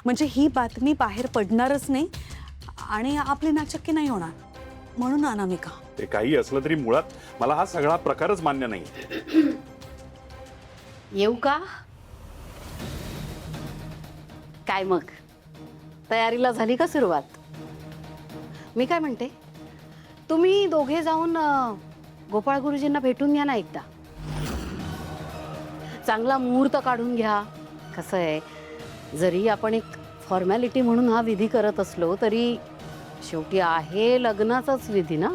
म्हणजे ही बातमी बाहेर पडणारच नाही आणि आपली नाचक्की नाही होणार, म्हणून अनामिका. ते काही असलं तरी मुळात मला हा सगळा प्रकारच मान्य नाही. येऊ का? काय मग तयारीला झाली का सुरुवात? मी काय म्हणते, तुम्ही दोघे जाऊन गोपाळ गुरुजींना भेटून घ्या ना एकदा. चांगला मुहूर्त काढून घ्या. कसं आहे, जरी आपण एक फॉर्मॅलिटी म्हणून हा विधी करत असलो तरी शेवटी आहे लग्नाचाच विधी ना.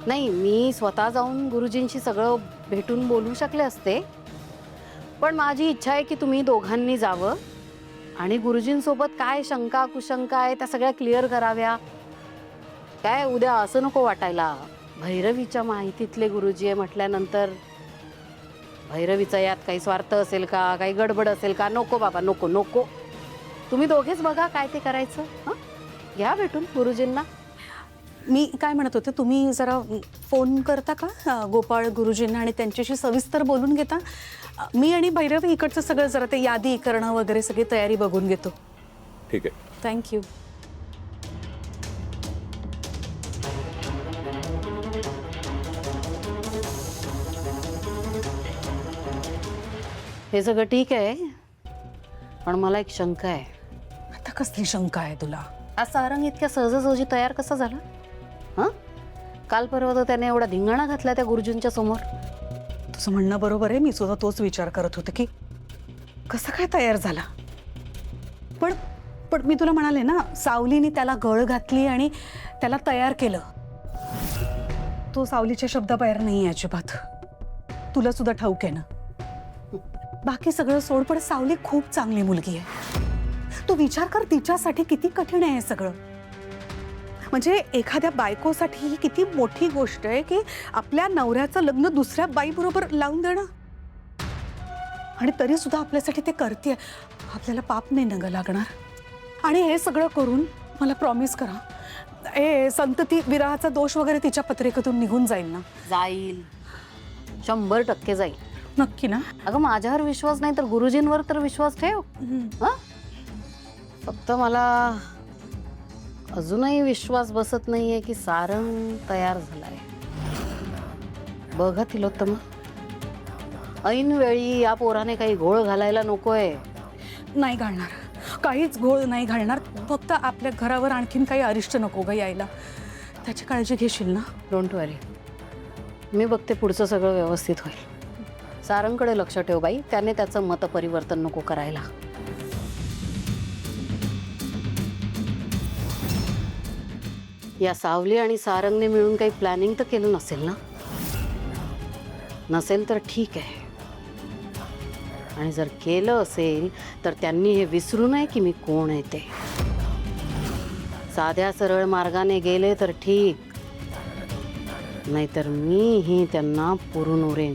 नाही, मी स्वतः जाऊन गुरुजींशी सगळं भेटून बोलू शकले असते, पण माझी इच्छा आहे की तुम्ही दोघांनी जावं आणि गुरुजींसोबत काय शंका कुशंका आहे त्या सगळ्या क्लिअर कराव्या. काय उद्या असं नको वाटायला, भैरवीच्या माहितीतले गुरुजी आहे म्हटल्यानंतर भैरवीचा यात काही स्वार्थ असेल का, काही गडबड असेल का. नको बाबा, नको नको. तुम्ही दोघेच बघा काय ते करायचं. हां, घ्या भेटून गुरुजींना. मी काय म्हणत होते, तुम्ही जरा फोन करता का गोपाळ गुरुजींना आणि त्यांच्याशी सविस्तर बोलून घेता. मी आणि भैरवी इकडचं सगळं जरा ते यादी करणं वगैरे सगळी तयारी बघून घेतो. ठीक आहे. थँक्यू. हे सगळं ठीक आहे, पण मला एक शंका आहे. आता कसली शंका आहे तुला? आज सारंग इतक्या सहजासहजी तयार कसा झाला? हां, काल परवा तर त्याने एवढा धिंगाणा घातला त्या गुरुजींच्या समोर. तुझं म्हणणं बरोबर आहे, मी सुद्धा तोच विचार करत होते की कसं काय तयार झाला. पण पण मी तुला म्हणाले ना, सावलीने त्याला गळ घातली आणि त्याला तयार केलं. तो सावलीच्या शब्दाबाहेर नाही अजिबात. तुला सुद्धा ठाऊक आहे ना. बाकी सगळं सोड, पण सावली खूप चांगली मुलगी आहे. तू विचार कर, तिच्यासाठी किती कठीण आहे हे सगळं. म्हणजे एखाद्या बायकोसाठी ही किती मोठी गोष्ट आहे की आपल्या नवऱ्याचं लग्न दुसऱ्या बाईबरोबर लावून देणं. आणि तरी सुद्धा आपल्यासाठी ते करते. आपल्याला पाप नाही न लागणार. आणि हे सगळं करून मला प्रॉमिस करा, हे संतती विरहाचा दोष वगैरे तिच्या पत्रिकेतून निघून जाईल ना? जाईल, 100% जाईल. नक्की ना? अगं, माझ्यावर विश्वास नाही तर गुरुजींवर तर विश्वास ठेव. हां, फक्त मला अजूनही विश्वास बसत नाहीये की सारंग तयार झालाय. बघा तिलोत्तम, ऐन वेळी या पोराने काही घोळ घालायला नकोय. नाही घालणार, काहीच घोळ नाही घालणार. फक्त आपल्या घरावर आणखीन काही अरिष्ट नको ग यायला. त्याची काळजी घेशील ना? डोंट वरी, मी बघते पुढचं सगळं व्यवस्थित होईल. सारंगकडे लक्ष ठेव बाई, त्याने त्याचं मत परिवर्तन नको करायला. या सावली आणि सारंगने मिळून काही प्लॅनिंग तर केलं नसेल ना? नसेल तर ठीक आहे, आणि जर केलं असेल तर त्यांनी हे विसरू नये की मी कोण आहे ते. साध्या सरळ मार्गाने गेले तर ठीक, नाहीतर मीही त्यांना पुरून उरेन.